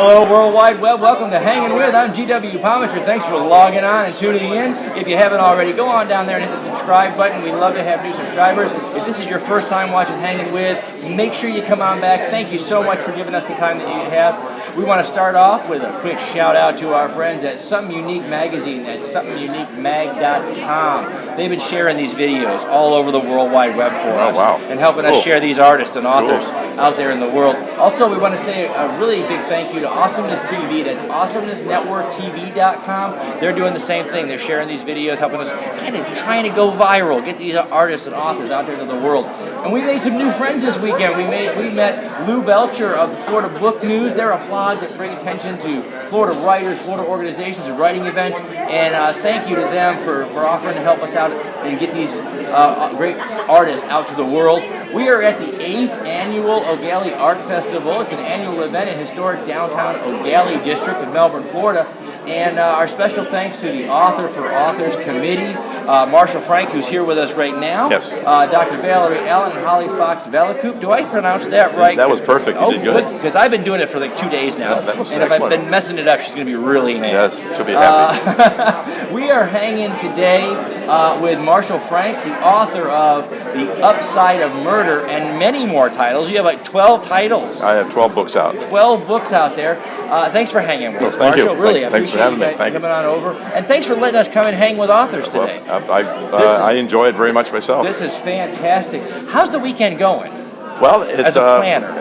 Hello, World Wide Web. Welcome to Hangin' With. I'm GW Pomichter. Thanks for logging on and tuning in. If you haven't already, go on down there and hit the subscribe button. We love to have new subscribers. If this is your first time watching Hangin' With, make sure you come on back. Thank you so much for giving us the time that you have. We want to start off with a quick shout out to our friends at Something Unique Magazine at somethinguniquemag.com. They've been sharing these videos all over the World Wide Web for us and helping us share these artists and authors out there in the world. Also, we want to say a really big thank you to Awesomeness TV. That's awesomenessnetworktv.com. They're doing the same thing. They're sharing these videos, helping us kind of trying to go viral, get these artists and authors out there to the world. And we made some new friends this weekend. We met Lou Belcher of the Florida Book News. They're a blog that brings attention to Florida writers, Florida organizations, and writing events. And thank you to them for offering to help us out and get these great artists out to the world. We are at the 8th Annual O'Galley Art Festival. It's an annual event in historic downtown O'Galley District of Melbourne, Florida. And our special thanks to the Author for Authors Committee, Marshall Frank, who's here with us right now. Yes. Dr. Valerie Allen and Holly Fox Velacoop. Do I pronounce that right? That was perfect. You did good. Because I've been doing it for like 2 days now. Yeah, that was and excellent. if I've been messing it up, she's going to be really mad. Yes, she'll be happy. We are hanging today with Marshall Frank, the author of The Upside of Murder and many more titles. You have like 12 titles. I have 12 books out. 12 books out there. Thanks for hanging with us, thank Marshall. you. Really, Thanks I appreciate for having me. you coming on over. And thanks for letting us come and hang with authors today. Well, I enjoy it very much myself. This is fantastic. How's the weekend going? Well, it's as a planner.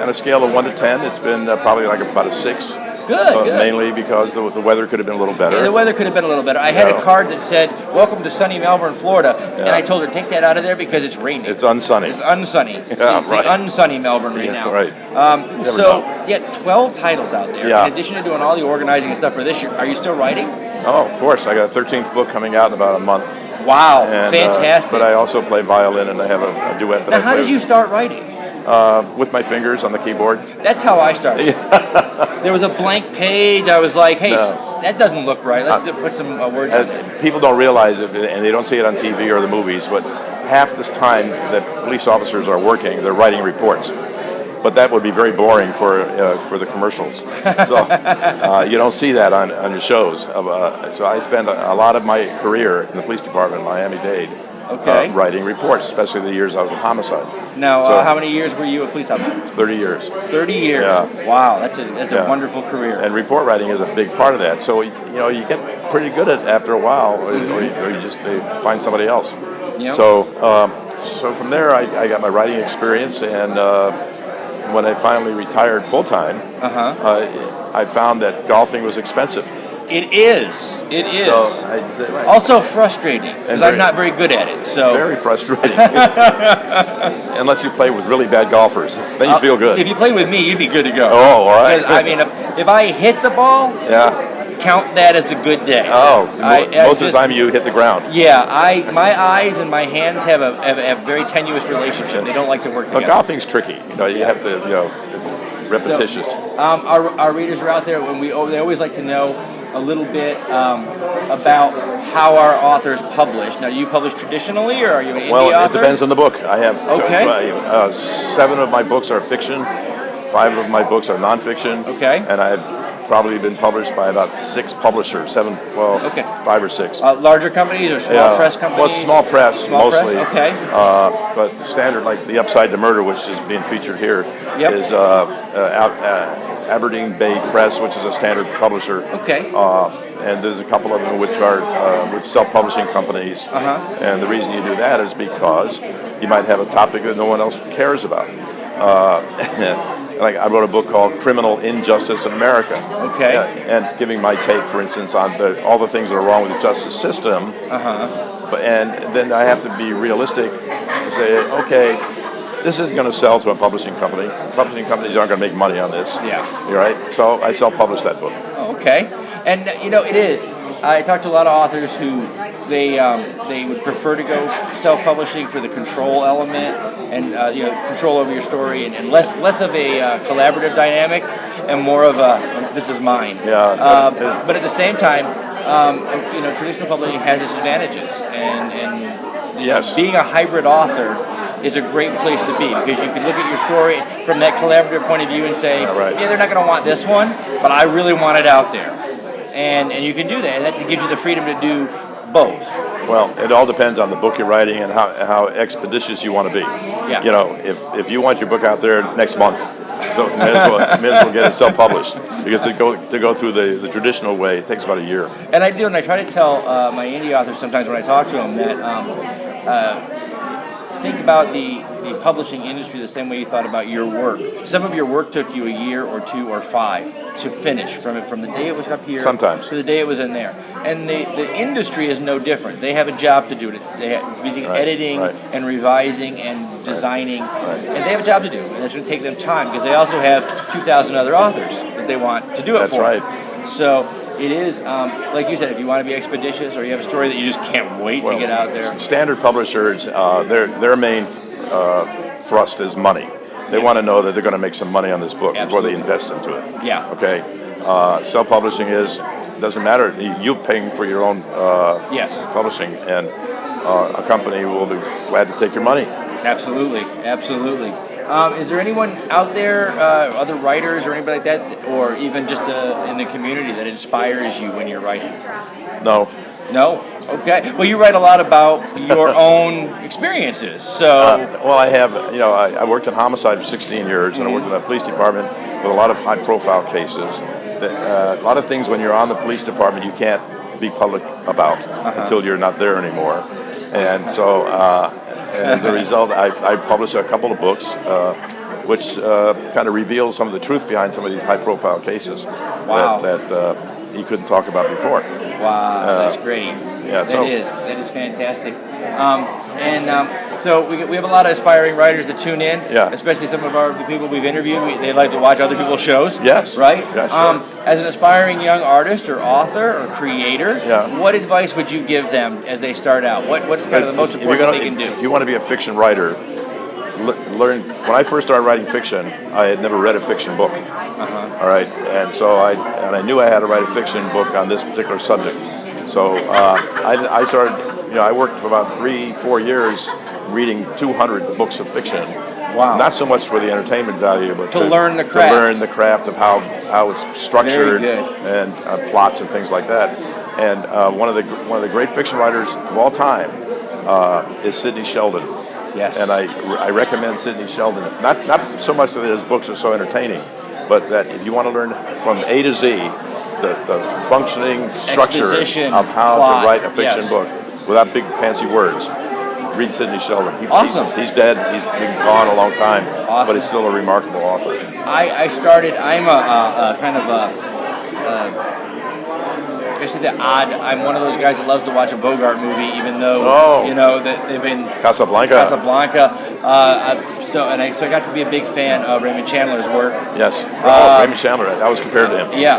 On a scale of 1 to 10, it's been probably like about a 6. Good. Mainly because the weather could have been a little better. Yeah, the weather could have been a little better. I had a card that said, "Welcome to sunny Melbourne, Florida," and I told her, take that out of there because it's raining. It's unsunny. It's unsunny. Yeah, it's the unsunny Melbourne right now. Right. 12 titles out there. Yeah. In addition to doing all the organizing and stuff for this year, are you still writing? Oh, of course. I got a 13th book coming out in about a month. Wow, and, fantastic. But I also play violin, and I have a duet that Now, how did you start writing? With my fingers on the keyboard. That's how I started. There was a blank page. I was like, hey, that doesn't look right. Let's put some words in it. People don't realize it, and they don't see it on TV or the movies, but half this time that police officers are working, they're writing reports. But that would be very boring for the commercials. So you don't see that on the shows. So I spent a lot of my career in the police department in Miami-Dade writing reports, especially the years I was in homicide. Now, how many years were you a police officer? 30 years. 30 years. Yeah. Wow, that's a wonderful career. And report writing is a big part of that. So you get pretty good at it after a while, or you just find somebody else. Yep. So from there, I got my writing experience, and when I finally retired full time, I found that golfing was expensive. It is. It is. So also frustrating because I'm not very good at it. So very frustrating. Unless you play with really bad golfers, then you feel good. See, if you play with me, you'd be good to go. Oh, all right. I mean, if I hit the ball, count that as a good day. Oh, most of the time you hit the ground. Yeah, my eyes and my hands have a very tenuous relationship. They don't like to work together. But golfing's tricky. You have to, repetitious. So, our readers are out there, and they always like to know a little bit about how our authors publish. Now, do you publish traditionally, or are you an indie author? Well, it depends on the book. I have 7 of my books are fiction, 5 of my books are nonfiction, and I've probably been published by about 6 publishers, 5 or 6. Larger companies or small press companies? Well, small press mostly. Press? Okay. But standard, like The Upside to Murder, which is being featured here, is Aberdeen Bay Press, which is a standard publisher. Okay. And there's a couple of them which are with self-publishing companies. And the reason you do that is because you might have a topic that no one else cares about. Like I wrote a book called Criminal Injustice in America. Okay. And giving my take, for instance, on all the things that are wrong with the justice system. And then I have to be realistic and say, okay, this isn't going to sell to a publishing company. Publishing companies aren't going to make money on this. Yeah. You're right? So I self-published that book. Okay. And, it is. I talked to a lot of authors who they would prefer to go self-publishing for the control element and control over your story and less of a collaborative dynamic and more of a this is mine. Yeah. But at the same time, traditional publishing has its advantages and yes. Being a hybrid author is a great place to be, because you can look at your story from that collaborative point of view and say, yeah, they're not going to want this one, but I really want it out there. And you can do that, and that gives you the freedom to do both. Well, it all depends on the book you're writing and how expeditious you want to be. Yeah. You know, if you want your book out there next month, so may as well get it self-published, because to go through the traditional way, it takes about a year. And I do, and I try to tell my indie authors sometimes when I talk to them that think about the publishing industry the same way you thought about your work. Some of your work took you a year or 2 or 5 to finish, from the day it was up here sometimes to the day it was in there. And the industry is no different. They have a job to do. They have to be editing and revising and designing, and they have a job to do. And it's going to take them time, because they also have 2,000 other authors that they want to do it for. That's right. So it is, like you said, if you want to be expeditious or you have a story that you just can't wait to get out there. Standard publishers, their main thrust is money. They want to know that they're going to make some money on this book before they invest into it. Yeah. Okay. Self-publishing doesn't matter. You're paying for your own publishing, and a company will be glad to take your money. Absolutely, absolutely. Is there anyone out there, other writers or anybody like that, or even just in the community, that inspires you when you're writing? No. No? Okay. Well, you write a lot about your own experiences, so... well, I have, I worked in homicide for 16 years, and I worked in the police department with a lot of high-profile cases. A lot of things when you're on the police department you can't be public about until you're not there anymore. And so, as a result, I published a couple of books, which kind of reveals some of the truth behind some of these high-profile cases that you couldn't talk about before. Wow, that's great. Yeah, that is fantastic. So we have a lot of aspiring writers that tune in, especially some of the people we've interviewed. They like to watch other people's shows. Yes. Right? Yes, sure. As an aspiring young artist or author or creator, what advice would you give them as they start out? What's kind of the most important thing they can do? If you want to be a fiction writer, learn. When I first started writing fiction, I had never read a fiction book. All right, and so I knew I had to write a fiction book on this particular subject. So I started. I worked for about 3-4 years reading 200 books of fiction. Wow. Not so much for the entertainment value, but to learn the craft. To learn the craft of how it's structured and plots and things like that. And one of the great fiction writers of all time is Sidney Sheldon. Yes. And I recommend Sidney Sheldon. Not so much that his books are so entertaining, but that if you want to learn from A to Z the functioning structure of how to write a fiction book without big fancy words, read Sidney Sheldon. He's dead. He's been gone a long time, but he's still a remarkable author. I'm a kind of I'm one of those guys that loves to watch a Bogart movie, even though that they've been Casablanca. So I got to be a big fan of Raymond Chandler's work. Yes. Raymond Chandler. I was compared to him. Yeah.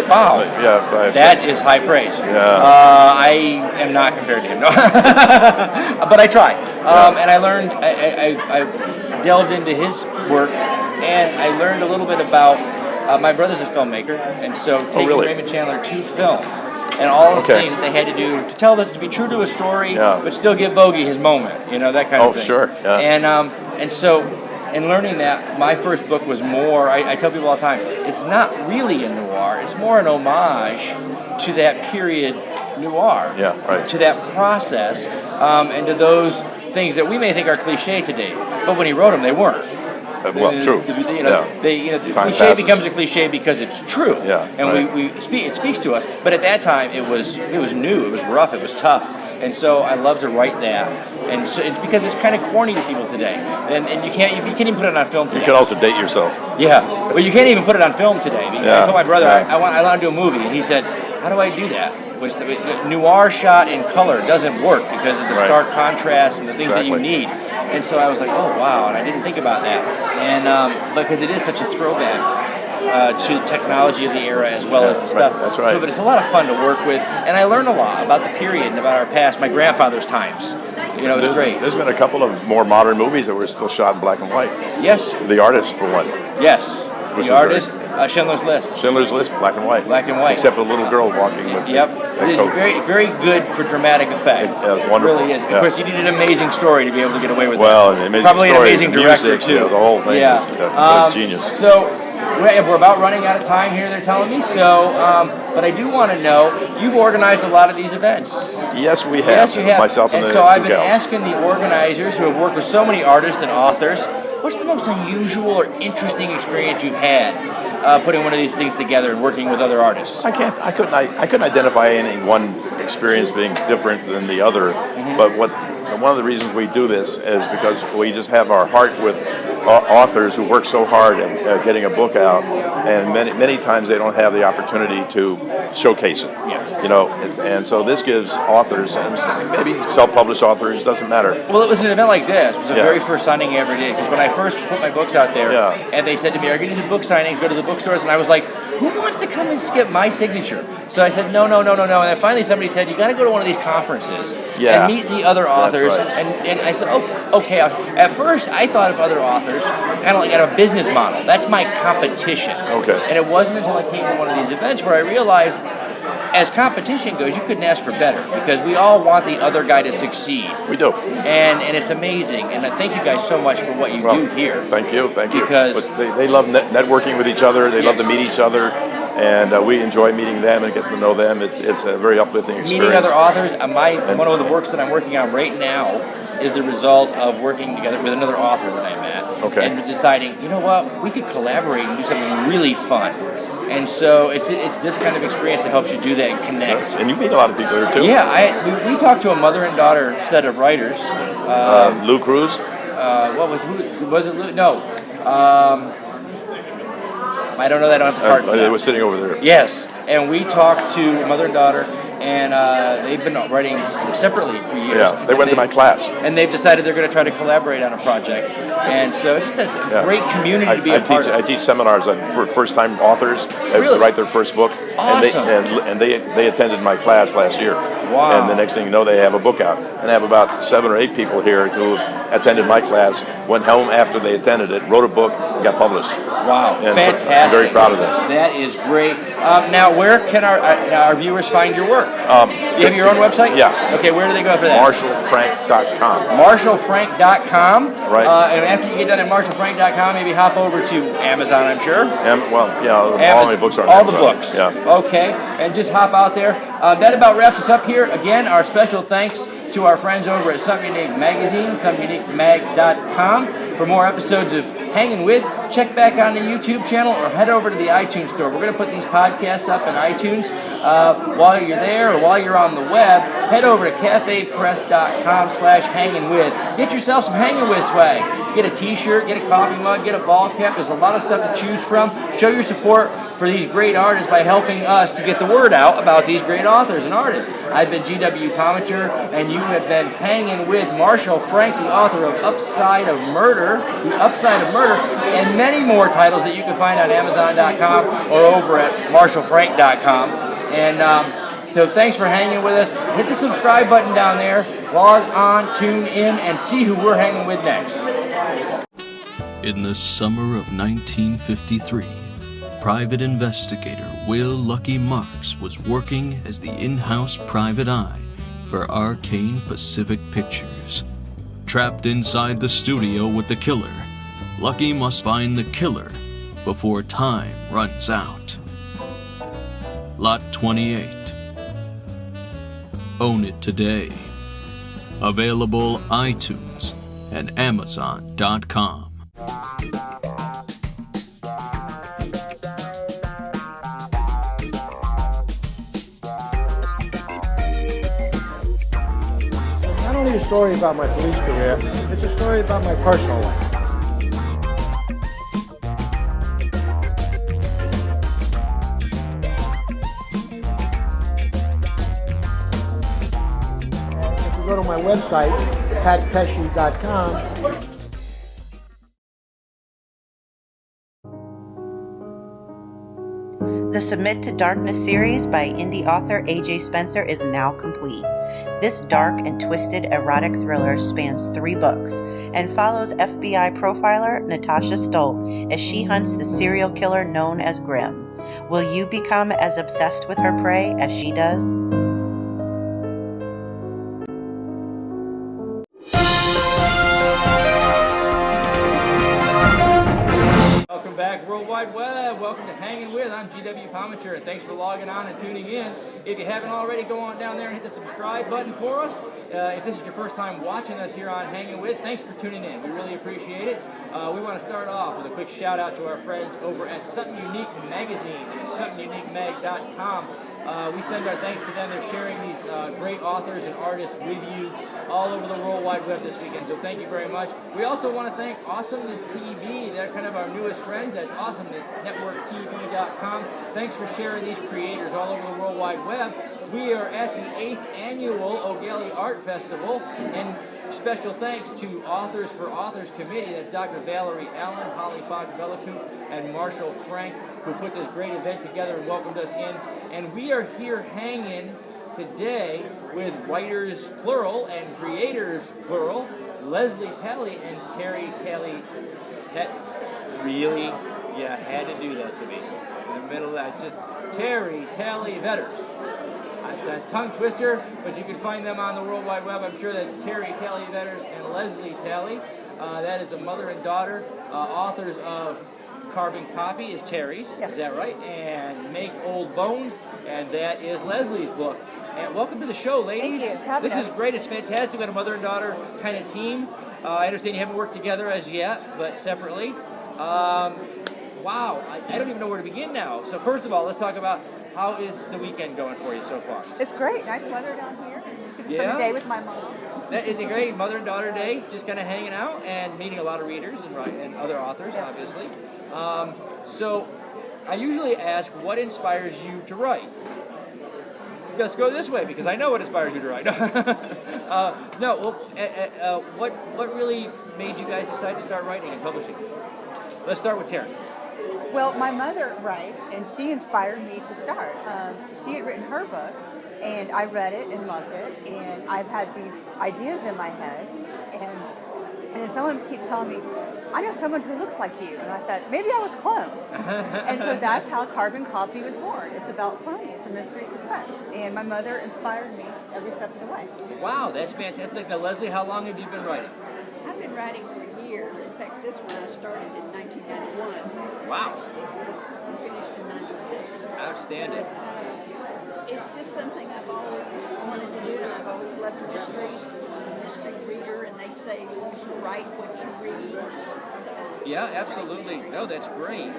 Wow. Yeah. That is high praise. Yeah. I am not compared to him, no. But I try. And I learned. I delved into his work, and I learned a little bit about. My brother's a filmmaker, and so taking Raymond Chandler to film, and all of the things that they had to do to be true to a story, but still give Bogey his moment, that kind of thing. Oh, sure. Yeah. And so, in learning that, my first book was more. I tell people all the time, it's not really a noir; it's more an homage to that period noir. Yeah. Right. To that process, and to those things that we may think are cliche today, but when he wrote them, they weren't. Well, true. The cliche becomes a cliche because it's true. Yeah, and it speaks to us. But at that time, it was new, it was rough, it was tough, and so I love to write that. And so it's because it's kind of corny to people today, and you can't even put it on film today. You can also date yourself. Yeah, but you can't even put it on film today. Because I told my brother I want to do a movie, and he said, "How do I do that?" Which the noir shot in color doesn't work because of the stark contrast and the things that you need. And so I was like, oh wow, and I didn't think about that. And because it is such a throwback to the technology of the era as well as the stuff. That's right. So, but it's a lot of fun to work with, and I learned a lot about the period and about our past, my grandfather's times. It was great. There's been a couple of more modern movies that were still shot in black and white. Yes. The Artist, for one. Yes. The Artist. Schindler's List. Schindler's List, black and white. Black and white. Except for the little girl walking with Yep. the It's coat. very, very good for dramatic effect. It's wonderful. It really is. Yeah. Of course, you need an amazing story to be able to get away with Well, that. an amazing Probably story, an amazing the director, music, too. the whole thing is genius. So, we're about running out of time here, they're telling me. So, but I do want to know, you've organized a lot of these events. Yes, we have. Yes, you have. Myself and the so I've two been gals. asking the organizers who have worked with so many artists and authors, what's the most unusual or interesting experience you've had putting one of these things together and working with other artists? I couldn't identify any one experience being different than the other. But one of the reasons we do this is because we just have our heart with authors who work so hard at getting a book out, and many times they don't have the opportunity to showcase it. Yeah. You know, and so this gives authors, and maybe self-published authors, doesn't matter. Well, it was an event like this. It was the Yeah. very first signing I ever did. Because when I first put my books out there, Yeah. and they said to me, "Are you going to do book signings? Go to the bookstores." And I was like, "Who wants to come and skip my signature?" So I said, "No." And then finally somebody said, "You got to go to one of these conferences Yeah. and meet the other authors." right. And I said, "Oh, okay." At first, I thought of other authors kind of like at a business model. That's my competition. Okay. And it wasn't until I came to one of these events where I realized, as competition goes, you couldn't ask for better, because we all want the other guy to succeed. We do. And it's amazing. And I thank you guys so much for what you do here. Thank you. Because- But they love networking with each other. They love Yes. to meet each other, and we enjoy meeting them and getting to know them. It's a very uplifting experience. Meeting other authors, one of the works that I'm working on right now is the result of working together with another author that I met. Okay. And deciding, you know what, we could collaborate and do something really fun. And so it's this kind of experience that helps you do that and connect. And you meet a lot of people here too. Yeah, we talked to a mother and daughter set of writers. Lou Cruz. Was it Lou? No. I don't know that on the card. for They that. were sitting over there. Yes, and we talked to mother and daughter, and they've been writing separately for years. Yeah, they went to my class. And they've decided they're going to try to collaborate on a project. And so it's just a great community to be a part of. I teach seminars for first-time authors that Really? write their first book. Awesome. And they attended my class last year. Wow. And the next thing you know, they have a book out. And I have about 7 or 8 people here who attended my class, went home after they attended it, wrote a book, and got published. Wow, And so fantastic. I'm very proud of them. That is great. Now, where can our viewers find your work? You have your own website? Yeah. Okay, where do they go for that? MarshallFrank.com. MarshallFrank.com. Right. And after you get done at MarshallFrank.com, maybe hop over to Amazon, I'm sure. All my books are on all the Amazon. books. Yeah. Okay, and just hop out there. That about wraps us up here. Again, our special thanks to our friends over at Something Unique Magazine, SomethingUniqueMag.com. For more episodes of Hangin' With, check back on the YouTube channel or head over to the iTunes store. We're going to put these podcasts up in iTunes. While you're there or while you're on the web, head over to cafepress.com/hangingwith. Get yourself some Hangin' With swag. Get a t-shirt, get a coffee mug, get a ball cap. There's a lot of stuff to choose from. Show your support for these great artists by helping us to get the word out about these great authors and artists. I've been G.W. Pomichter, and you have been hanging with Marshall Frank, the author of The Upside of Murder, and many more titles that you can find on Amazon.com or over at MarshallFrank.com. And so thanks for hanging with us. Hit the subscribe button down there, log on, tune in, and see who we're hanging with next. In the summer of 1953, private investigator Will Lucky Marks was working as the in-house private eye for Arcane Pacific Pictures. Trapped inside the studio with the killer, Lucky must find the killer before time runs out. Lot 28. Own it today. Available iTunes and Amazon.com. Not only a story about my police career, it's a story about my personal life. If you go to my website, patpesci.com, The The Submit to Darkness series by indie author A.J. Spencer is now complete. This dark and twisted erotic thriller spans 3 books and follows FBI profiler Natasha Stolt as she hunts the serial killer known as Grimm. Will you become as obsessed with her prey as she does? Welcome back, World Wide Web. Welcome to Hangin' With. I'm GW Pomichter, and thanks for logging on and tuning in. If you haven't already, go on down there and hit the subscribe button for us. If this is your first time watching us here on Hangin' With, thanks for tuning in. We really appreciate it. We want to start off with a quick shout out to our friends over at Something Unique Magazine and somethinguniquemag.com. We send our thanks to them. They're sharing these great authors and artists with you all over the World Wide Web this weekend, so thank you very much. We also want to thank Awesomeness TV. They're kind of our newest friends. That's AwesomenessNetworkTV.com. Thanks for sharing these creators all over the World Wide Web. We are at the 8th Annual O'Galley Art Festival, and special thanks to Authors for Authors Committee. That's Dr. Valerie Allen, Holly Fox-Bellacoop, and Marshall Frank, who put this great event together and welcomed us in. And we are here hanging today with writers, plural, and creators, plural, Leslie Talley and Terri Talley. Really? Yeah, had to do that to me. In the middle of that, just Terri Talley Vetters. A tongue twister, but you can find them on the World Wide Web. I'm sure that's Terri Talley Vetters and Leslie Talley. That is a mother and daughter, authors of Carbon Copy is Terry's, yes. Is that right? And Make Old Bones, and that is Leslie's book. And welcome to the show, ladies. Thank you. This is great. It's fantastic. We got a mother and daughter kind of team. I understand you haven't worked together as yet, but separately. Wow, I don't even know where to begin now. So first of all, let's talk about how is the weekend going for you so far? It's great. Nice weather down here. Yeah. Spend a day with my mom. It's a great mother and daughter day, just kind of hanging out and meeting a lot of readers and other authors, yeah. Obviously. So I usually ask, what inspires you to write? Let's go this way, because I know what inspires you to write. What really made you guys decide to start writing and publishing? Let's start with Terri. Well, my mother writes, and she inspired me to start. She had written her book, and I read it and loved it, and I've had these ideas in my head, and then someone keeps telling me, I know someone who looks like you, and I thought, maybe I was cloned. And so that's how Carbon Copy was born. It's about cloning. It's a mystery suspense, and my mother inspired me every step of the way. Wow, that's fantastic. Now, Leslie, how long have you been writing? I've been writing for years. In fact, this one I started in 1991. Wow. And finished in 96. Outstanding. It's just something I've always wanted to do, and I've always loved mysteries. I'm a mystery reader, and they say you should write what you read. So, yeah, absolutely. No, that's great.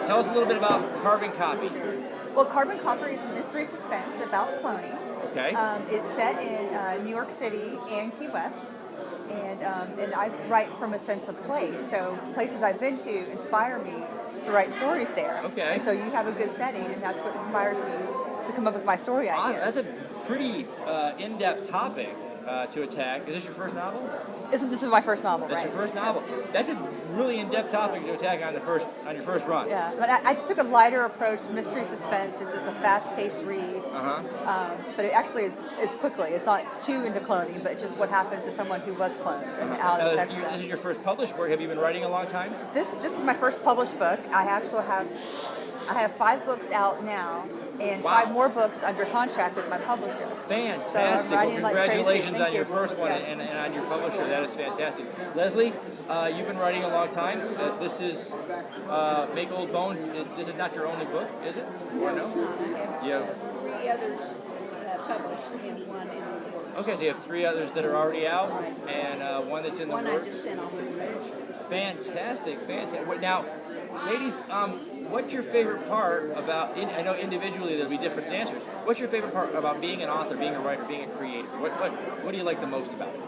Tell us a little bit about Carbon Copy. Well, Carbon Copy is a mystery suspense about cloning. Okay. It's set in New York City and Key West, and I write from a sense of place. So places I've been to inspire me to write stories there. Okay. And so you have a good setting, and that's what inspires me to come up with my story ideas. That's a pretty in-depth topic to attack. Is this your first novel? This is my first novel, That's right? your first novel. That's a really in-depth topic to attack on your first run. Yeah, but I took a lighter approach to mystery suspense. It's just a fast-paced read. But it actually is quickly. It's not too into cloning, but it's just what happens to someone who was cloned and how it affects them. This is your first published work. Have you been writing a long time? This is my first published book. I have 5 books out now, and 5 more books under contract with my publisher. Fantastic. So well, congratulations like on your first one and on your publisher. That is fantastic. Leslie, you've been writing a long time. This is Make Old Bones. This is not your only book, is it? no, it's not. I have Yeah. 3 others published and 1 in the works. Okay, so you have 3 others that are already out and 1 that's in the One works. I just sent off to the publisher. Fantastic. Now, ladies, what's your favorite part about, I know individually there'll be different answers, what's your favorite part about being an author, being a writer, being a creator? What do you like the most about it?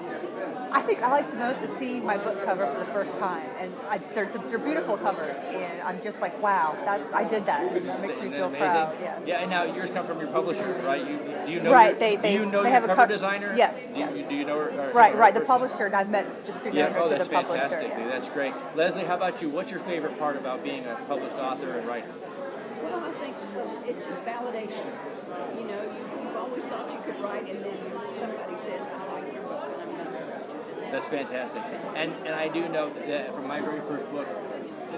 I think I like the most to see my book cover for the first time, and they're beautiful covers, and I'm just like, wow, I did that. And that makes me feel proud. Yeah. Yeah, and now yours come from your publisher, right? Do you know right? Do you know they your have cover designer? Yes. Do Do you know her? Right. The publisher, and I've met just through Yeah, her oh, through that's the publisher. fantastic. Yeah. Dude. That's great. Leslie, how about you? What's your favorite part about being a published author and writer? Well, I think it's just validation. You know, you've always thought you could write, and then somebody says, I like your book, and I'm going to trust you. That's fantastic. And I do know that from my very first book,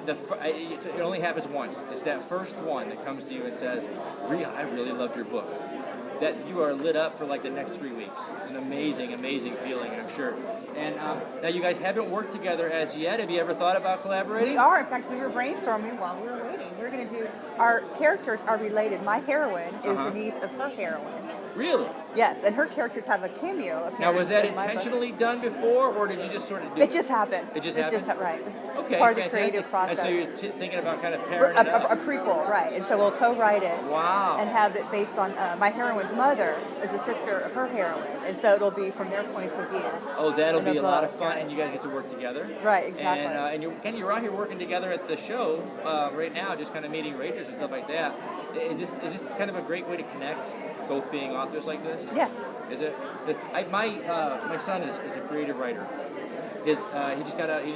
it only happens once. It's that first one that comes to you and says, Rhea, I really loved your book. That you are lit up for like the next 3 weeks. It's an amazing, amazing feeling, I'm sure. And now you guys haven't worked together as yet. Have you ever thought about collaborating? We are. In fact, we were brainstorming while we were waiting. We're going to do, our characters are related. My heroine is the niece of her heroine. Really? Yes, and her characters have a cameo appearance. Now, was that in my book. intentionally done before, or did you just sort of do it? It just happened. It just happened? Right. Okay, Part of the fantastic. creative process. And so you're thinking about kind of pairing it a up? prequel, right. And so we'll co-write it. Wow. And have it based on my heroine's mother is the sister of her heroine. And so it'll be from their points of view. Oh, that'll in the be a lot of book, fun, right. and you guys get to work together. Right, exactly. And you're out here working together at the show right now, just kind of meeting rangers and stuff like that. Is this kind of a great way to connect, both being authors like this? Yes. Is it? My son is a creative writer. He just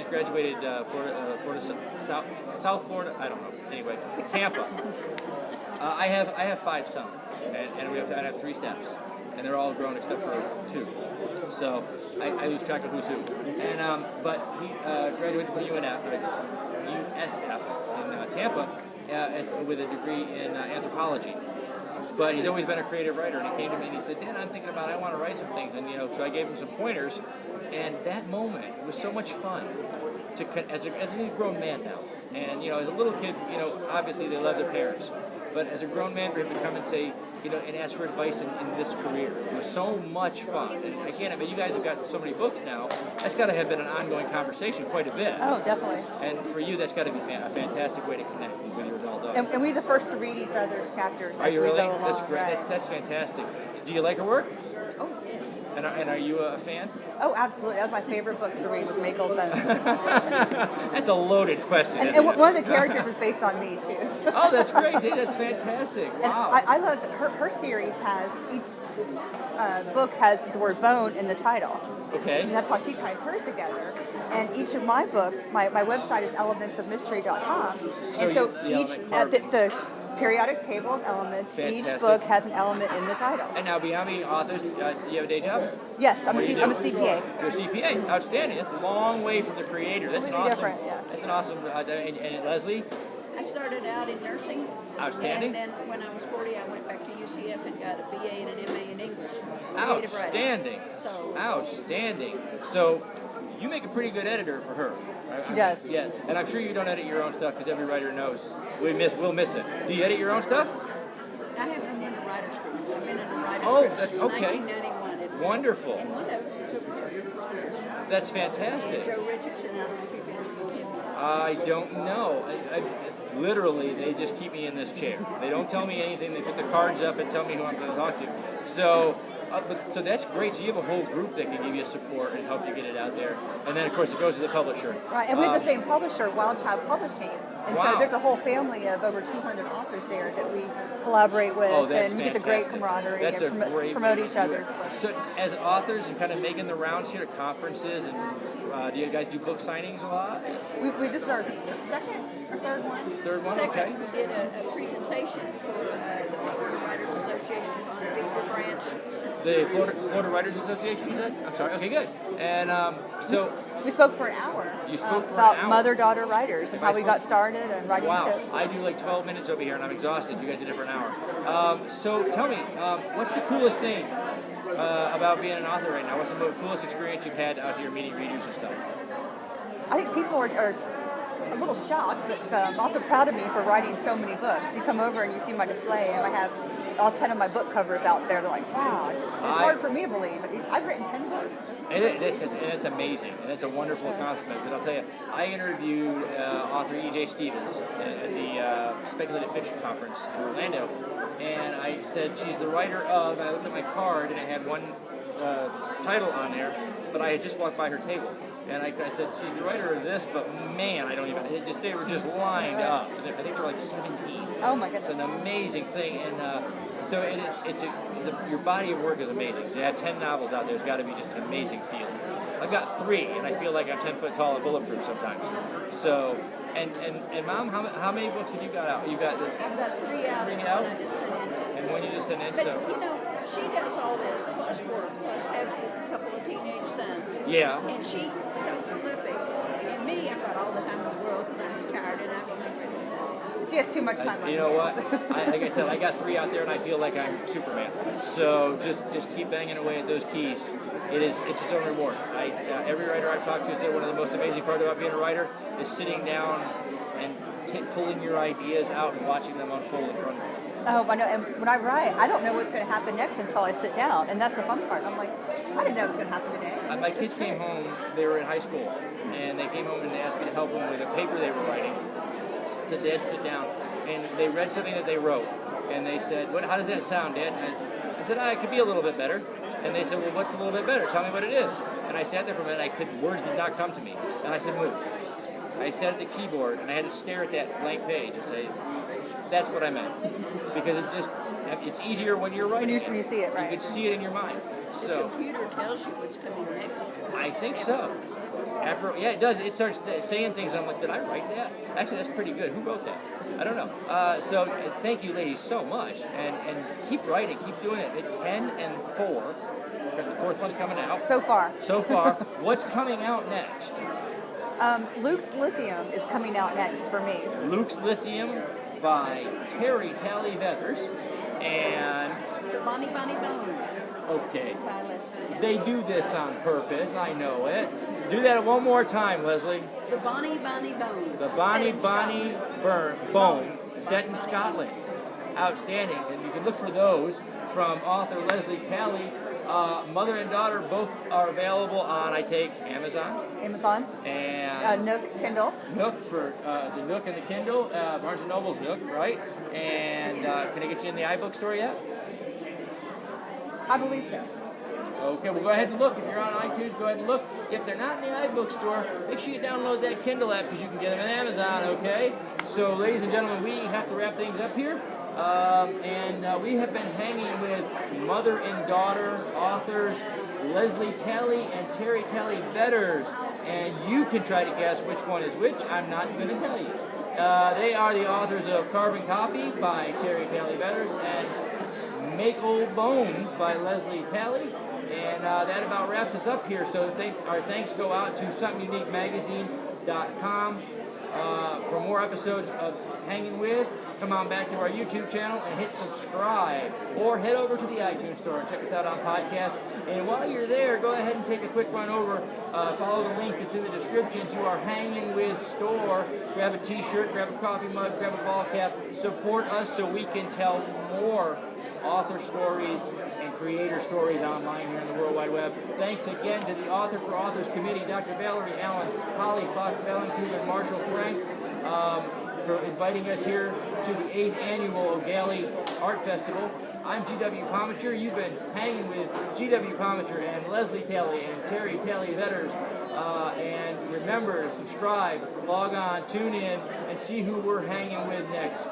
graduated Florida South Florida. I don't know. Anyway, Tampa. I have 5 sons, and I have 3 steps, and they're all grown except for 2. So I lose track of who's who. And but he graduated from USF in Tampa with a degree in anthropology. But he's always been a creative writer, and he came to me and he said, Dan, I'm thinking about I want to write some things, and so I gave him some pointers, and that moment it was so much fun as a grown man now, and as a little kid, obviously they love their parents, but as a grown man for him to come and say, and ask for advice in this career, it was so much fun. And I can't imagine, you guys have got so many books now, that's got to have been an ongoing conversation quite a bit. Oh, definitely. And for you, that's got to be a fantastic way to connect with your adult daughter. And we're the first to read each other's chapters. Are you really? Go along, That's great. right. That's fantastic. Do you like her work? Oh, yes. And are you a fan? Oh, absolutely. That was my favorite book to read, was Make Old Bones. That's a loaded question. And one of the characters is based on me, too. Oh, that's great. That's fantastic. Wow. And I love that her series has, each book has the word bone in the title. Okay. And that's how she ties hers together. And each of my books, my website is elementsofmystery.com. And so the periodic table of elements, Fantastic. each book has an element in the title. And now, beyond being authors, do you have a day job? Yes, I'm a What do you CPA. You're a CPA. Outstanding. That's a long way from the creator. That's Completely an awesome. different, yeah. That's an awesome. And Leslie? I started out in nursing. Outstanding. And then when I was 40, I went back to UCF and got a BA and an MA in English. Creative writing. Outstanding. So, Outstanding. So you make a pretty good editor for her. She does. Yeah, and I'm sure you don't edit your own stuff because every writer knows we'll miss it. Do you edit your own stuff? I haven't been in a writer's group. I've been in a writer's Oh, group that's since okay. 1991. Wonderful. And one of them took for writers. That's fantastic. Joe Richardson, I don't know if you've interviewed him. I don't know. Literally, they just keep me in this chair. They don't tell me anything. They put the cards up and tell me who I'm going to talk to. So, so that's great. So you have a whole group that can give you support and help you get it out there. And then, of course, it goes to the publisher. Right, and we have the same publisher, Wild Child Publishing. And Wow. so there's a whole family of over 200 authors there that we collaborate with, Oh, that's and we get the great fantastic. camaraderie That's a and great promote way to each do other's it. books. So, as authors and kind of making the rounds here at conferences, and do you guys do book signings a lot? This is our second or third one. Third one, Second, okay. we did a presentation for the Florida Writers Association on Beaver Branch. The Florida Writers Association, you said? I'm sorry. Okay, good. And so We spoke for an hour. You spoke for about an hour? mother-daughter writers and how we got started and writing wow, tips. I do like 12 minutes over here and I'm exhausted. You guys did it for an hour. So tell me, what's the coolest thing about being an author right now? What's the coolest experience you've had out here meeting readers and stuff? I think people are a little shocked, but also proud of me for writing so many books. You come over and you see my display, and I have all 10 of my book covers out there. They're like, wow. It's hard for me to believe. I've written 10 books. And it's amazing, and it's a wonderful accomplishment. Because I'll tell you, I interviewed author E.J. Stevens at the Speculative Fiction Conference in Orlando, and I said, she's the writer of, and I looked at my card, and it had one title on there, but I had just walked by her table. And I said, she's the writer of this, but man, I don't even, they were just lined up. I think they're like 17. Oh my goodness. It's an amazing thing, and So your body of work is amazing. To have 10 novels out there has got to be just an amazing feeling. I've got 3, and I feel like I'm 10 foot tall and bulletproof sometimes. So, and Mom, how many books have you got out? You got I've got 3 out. 3 out? I just sent in. And when you just sent in, But, so. you know, she does all this plus work, plus have a couple of teenage sons. Yeah. And she's so prolific. And me, I've got all the time in the world because I'm retired and I'm She has too much time on You know what? Like I said, I got 3 out there, and I feel like I'm Superman. So just keep banging away at those keys. It's its own reward. Every writer I've talked to said one of the most amazing parts about being a writer is sitting down and pulling your ideas out and watching them unfold in front of you. Oh, I know. And when I write, I don't know what's going to happen next until I sit down, and that's the fun part. I'm like, I didn't know what was going to happen today. My kids came home. They were in high school, and they came home and they asked me to help them with a paper they were writing. I said, Dad, sit down. And they read something that they wrote, and they said, how does that sound, Dad? And I said, it could be a little bit better. And they said, well, what's a little bit better? Tell me what it is. And I sat there for a minute, words did not come to me. And I said, move. I sat at the keyboard, and I had to stare at that blank page and say, that's what I meant. Because it's easier when you're writing. When you see it, right. You can see it in your mind. So The computer tells you what's coming next. I think so. It does. It starts saying things. I'm like, did I write that? Actually, that's pretty good. Who wrote that? I don't know. So thank you, ladies, so much, and keep writing, keep doing it. It's 10 and 4. The 4th one's coming out. So far. What's coming out next? Luke's Lithium is coming out next for me. Luke's Lithium by Terri Talley and The Bonnie Bone. okay. By Leslie. They do this on purpose. I know it. Do that one more time, Leslie. The Bonnie Bone. The Bonnie Bone, set in Scotland. Outstanding. And you can look for those from author Leslie Talley. Mother and daughter both are available on, Amazon. And Nook, Kindle. Nook for the Nook and the Kindle. Barnes & Noble's Nook, right? And can I get you in the iBook store yet? I believe so. Okay, well, go ahead and look. If you're on iTunes, go ahead and look. If they're not in the iBook store, make sure you download that Kindle app because you can get them on Amazon, okay? So, ladies and gentlemen, we have to wrap things up here. And we have been hanging with mother and daughter authors Leslie Talley and Terri Talley Vetters. And you can try to guess which one is which. I'm not going to tell you. They are the authors of Carbon Copy by Terri Talley Vetters and Make Old Bones by Leslie Talley. And that about wraps us up here. So our thanks go out to SomethingUniqueMagazine.com for more episodes of Hangin' With. Come on back to our YouTube channel and hit subscribe. Or head over to the iTunes store and check us out on podcast. And while you're there, go ahead and take a quick run over. Follow the link that's in the description to our Hangin' With store. Grab a t-shirt, grab a coffee mug, grab a ball cap. Support us so we can tell more author stories and creator stories online here in the World Wide Web. Thanks again to the Author for Authors Committee, Dr. Valerie Allen, Holly Fox Valencourt, and Marshall Frank, for inviting us here to the 8th annual O'Galley Art Festival. I'm G.W. Pomichter. You've been hanging with G.W. Pomichter and Leslie Talley and Terri Talley Vetters. And remember to subscribe, log on, tune in, and see who we're hanging with next.